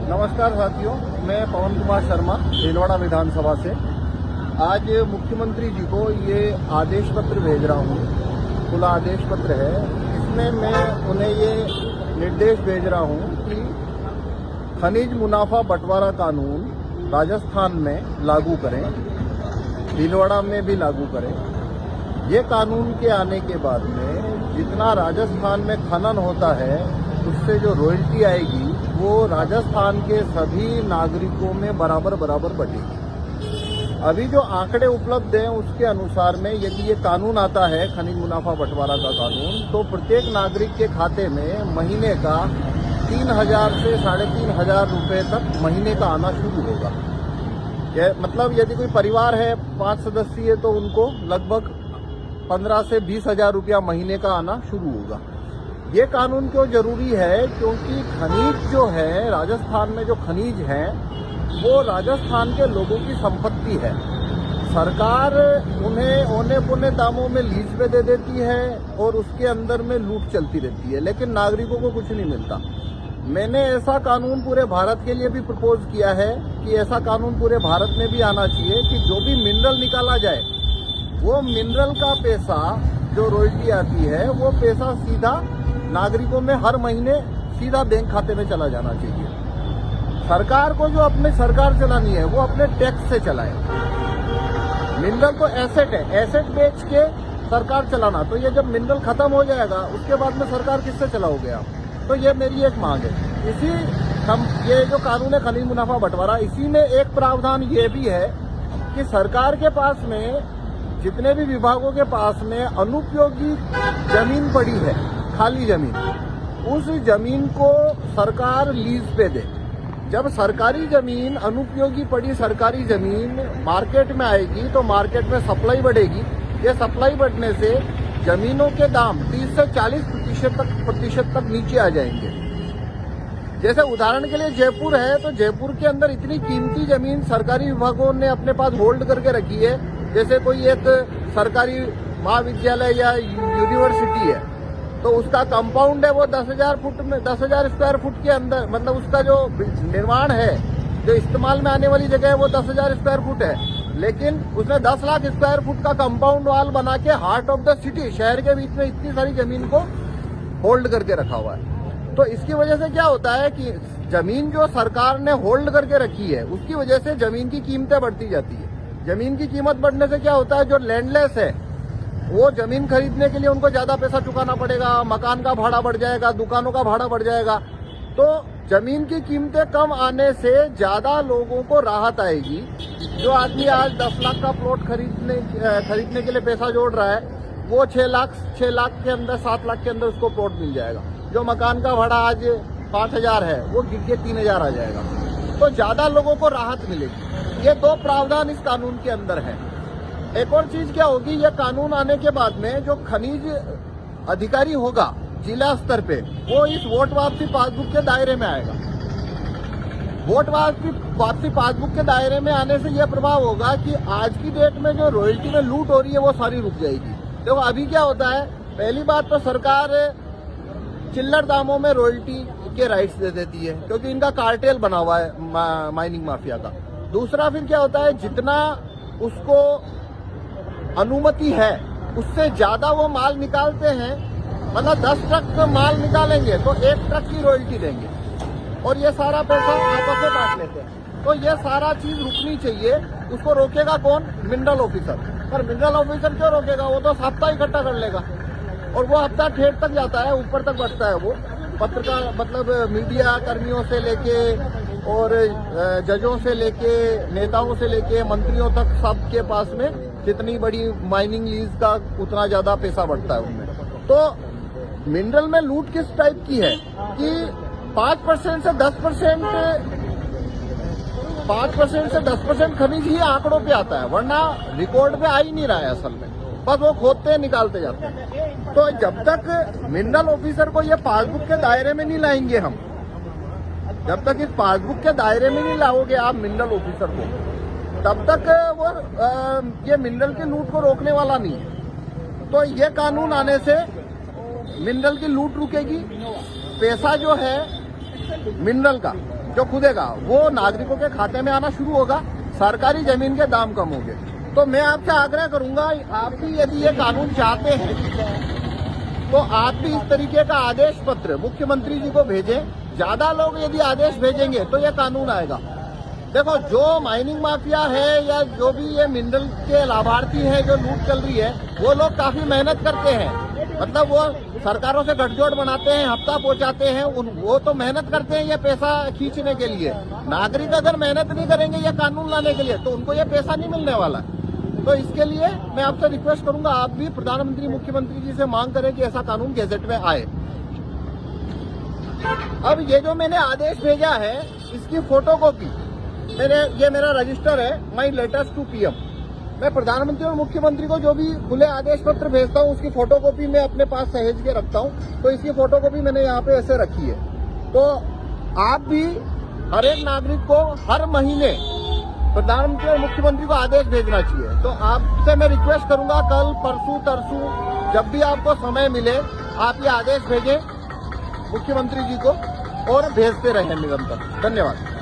नमस्कार साथियों, मैं पवन कुमार शर्मा भीलवाड़ा विधानसभा से। आज मुख्यमंत्री जी को ये आदेश पत्र भेज रहा हूँ, खुला आदेश पत्र है। इसमें मैं उन्हें ये निर्देश भेज रहा हूँ कि खनिज मुनाफा बंटवारा कानून राजस्थान में लागू करें, भीलवाड़ा में भी लागू करें। ये कानून के आने के बाद में जितना राजस्थान में खनन होता है उससे जो रॉयल्टी आएगी वो राजस्थान के सभी नागरिकों में बराबर बटेगी। अभी जो आंकड़े उपलब्ध हैं उसके अनुसार में यदि ये कानून आता है खनिज मुनाफा बंटवारा का कानून, तो प्रत्येक नागरिक के खाते में महीने का 3,000 से 3,500 रुपए तक महीने का आना शुरू होगा। मतलब यदि कोई परिवार है 5 सदस्यीय तो उनको लगभग 15 से 20,000 रुपया महीने का आना शुरू होगा। ये कानून क्यों जरूरी है? क्योंकि खनिज जो है, राजस्थान में जो खनिज है वो राजस्थान के लोगों की संपत्ति है। सरकार उन्हें औने पौने दामों में लीज पे दे देती है और उसके अंदर में लूट चलती रहती है, लेकिन नागरिकों को कुछ नहीं मिलता। मैंने ऐसा कानून पूरे भारत के लिए भी प्रपोज किया है कि ऐसा कानून पूरे भारत में भी आना चाहिए कि जो भी मिनरल निकाला जाए वो मिनरल का पैसा जो रॉयल्टी आती है वो पैसा सीधा नागरिकों में हर महीने सीधा बैंक खाते में चला जाना चाहिए। सरकार को जो अपनी सरकार चलानी है वो अपने टैक्स से चलाए। मिनरल तो एसेट है, एसेट बेच के सरकार चलाना, तो ये जब मिनरल खत्म हो जाएगा उसके बाद में सरकार किससे चलाओगे आप? तो ये मेरी एक मांग है। ये जो कानून है खनिज मुनाफा बंटवारा, इसी में एक प्रावधान ये भी है कि सरकार के पास में जितने भी विभागों के पास में अनुपयोगी जमीन पड़ी है, खाली जमीन, उस जमीन को सरकार लीज पे दे। जब सरकारी जमीन, अनुपयोगी पड़ी सरकारी जमीन मार्केट में आएगी तो मार्केट में सप्लाई बढ़ेगी। ये सप्लाई बढ़ने से जमीनों के दाम 30 से 40% तक नीचे आ जाएंगे। जैसे उदाहरण के लिए जयपुर है, तो जयपुर के अंदर इतनी कीमती जमीन सरकारी विभागों ने अपने पास होल्ड करके रखी है। जैसे कोई एक सरकारी महाविद्यालय या यूनिवर्सिटी है तो उसका कंपाउंड है वो 10,000 फुट में, 10,000 स्क्वायर फुट के अंदर, मतलब उसका जो निर्माण है, जो इस्तेमाल में आने वाली जगह है वो 10,000 स्क्वायर फुट है, लेकिन उसने 10 लाख स्क्वायर फुट का कंपाउंड वॉल बना के हार्ट ऑफ द सिटी, शहर के बीच में इतनी सारी जमीन को होल्ड करके रखा हुआ है। तो इसकी वजह से क्या होता है कि जमीन जो सरकार ने होल्ड करके रखी है उसकी वजह से जमीन की कीमतें बढ़ती जाती है। जमीन की कीमत बढ़ने से क्या होता है, जो लैंडलेस है वो जमीन खरीदने के लिए उनको ज्यादा पैसा चुकाना पड़ेगा, मकान का भाड़ा बढ़ जाएगा, दुकानों का भाड़ा बढ़ जाएगा। तो जमीन की कीमतें कम आने से ज्यादा लोगों को राहत आएगी। जो आदमी आज 10 लाख का प्लॉट खरीदने के लिए पैसा जोड़ रहा है वो 6 लाख के अंदर, 7 लाख के अंदर उसको प्लॉट मिल जाएगा। जो मकान का भाड़ा आज 5,000 है वो गिर के 3,000 आ जाएगा। तो ज्यादा लोगों को राहत मिलेगी। ये 2 प्रावधान इस कानून के अंदर है। एक और चीज क्या होगी, यह कानून आने के बाद में जो खनिज अधिकारी होगा जिला स्तर पे वो इस वोट वापसी पासबुक के दायरे में आएगा। वोट वापसी पासबुक के दायरे में आने से यह प्रभाव होगा कि आज की डेट में जो रॉयल्टी में लूट हो रही है वो सारी रुक जाएगी। तो अभी क्या होता है, पहली बात तो सरकार चिल्लर दामों में रॉयल्टी के राइट्स दे देती है क्योंकि इनका कार्टेल बना हुआ है माइनिंग माफिया का। दूसरा फिर क्या होता है, जितना उसको अनुमति है उससे ज्यादा वो माल निकालते हैं। मतलब 10 ट्रक माल निकालेंगे तो 1 ट्रक की रॉयल्टी देंगे और ये सारा पैसा आपस में बांट लेते हैं। तो ये सारा चीज रुकनी चाहिए। उसको रोकेगा कौन? Mineral officer. पर मिनरल ऑफिसर क्यों रोकेगा? वो तो हफ्ता इकट्ठा कर लेगा और वो हफ्ता ठेठ तक जाता है, ऊपर तक बढ़ता है। वो पत्रकार, मतलब मीडिया कर्मियों से लेके और जजों से लेके, नेताओं से लेके, मंत्रियों तक सबके पास में जितनी बड़ी माइनिंग लीज का उतना ज्यादा पैसा बढ़ता है उनमें। तो मिनरल में लूट किस टाइप की है कि 5% से 10% खनिज ही आंकड़ों पे आता है, वरना रिकॉर्ड पे आ ही नहीं रहा है असल में। बस वो खोदते हैं, निकालते जाते हैं। तो जब तक मिनरल ऑफिसर को ये पासबुक के दायरे में नहीं लाएंगे हम, जब तक इस पासबुक के दायरे में नहीं लाओगे आप मिनरल ऑफिसर को, तब तक वो ये मिनरल की लूट को रोकने वाला नहीं है। तो ये कानून आने से मिनरल की लूट रुकेगी। पैसा जो है मिनरल का जो खुदेगा वो नागरिकों के खाते में आना शुरू होगा, सरकारी जमीन के दाम कम होंगे। तो मैं आपसे आग्रह करूंगा, आप भी यदि ये कानून चाहते हैं तो आप भी इस तरीके का आदेश पत्र मुख्यमंत्री जी को भेजें। ज्यादा लोग यदि आदेश भेजेंगे तो ये कानून आएगा। देखो, जो माइनिंग माफिया है या जो भी ये मिनरल के लाभार्थी हैं जो लूट चल रही है, वो लोग काफी मेहनत करते हैं। मतलब वो सरकारों से गठजोड़ बनाते हैं, हफ्ता पहुंचाते हैं, वो तो मेहनत करते हैं ये पैसा खींचने के लिए। नागरिक अगर मेहनत नहीं करेंगे ये कानून लाने के लिए तो उनको ये पैसा नहीं मिलने वाला। तो इसके लिए मैं आपसे रिक्वेस्ट करूंगा, आप भी प्रधानमंत्री मुख्यमंत्री जी से मांग करें कि ऐसा कानून गैजेट में आए। अब ये जो मैंने आदेश भेजा है इसकी फोटोकॉपी ये मेरा रजिस्टर है, माई लेटर्स टू पीएम। मैं प्रधानमंत्री और मुख्यमंत्री को जो भी खुले आदेश पत्र भेजता हूँ उसकी फोटोकॉपी मैं अपने पास सहेज के रखता हूँ। तो इसकी फोटोकॉपी मैंने यहाँ पे ऐसे रखी है। तो आप भी हर एक नागरिक को हर महीने प्रधानमंत्री और मुख्यमंत्री को आदेश भेजना चाहिए। तो आपसे मैं रिक्वेस्ट करूंगा, कल परसों तरसों जब भी आपको समय मिले आप ये आदेश भेजें मुख्यमंत्री जी को और भेजते रहें निरंतर। धन्यवाद।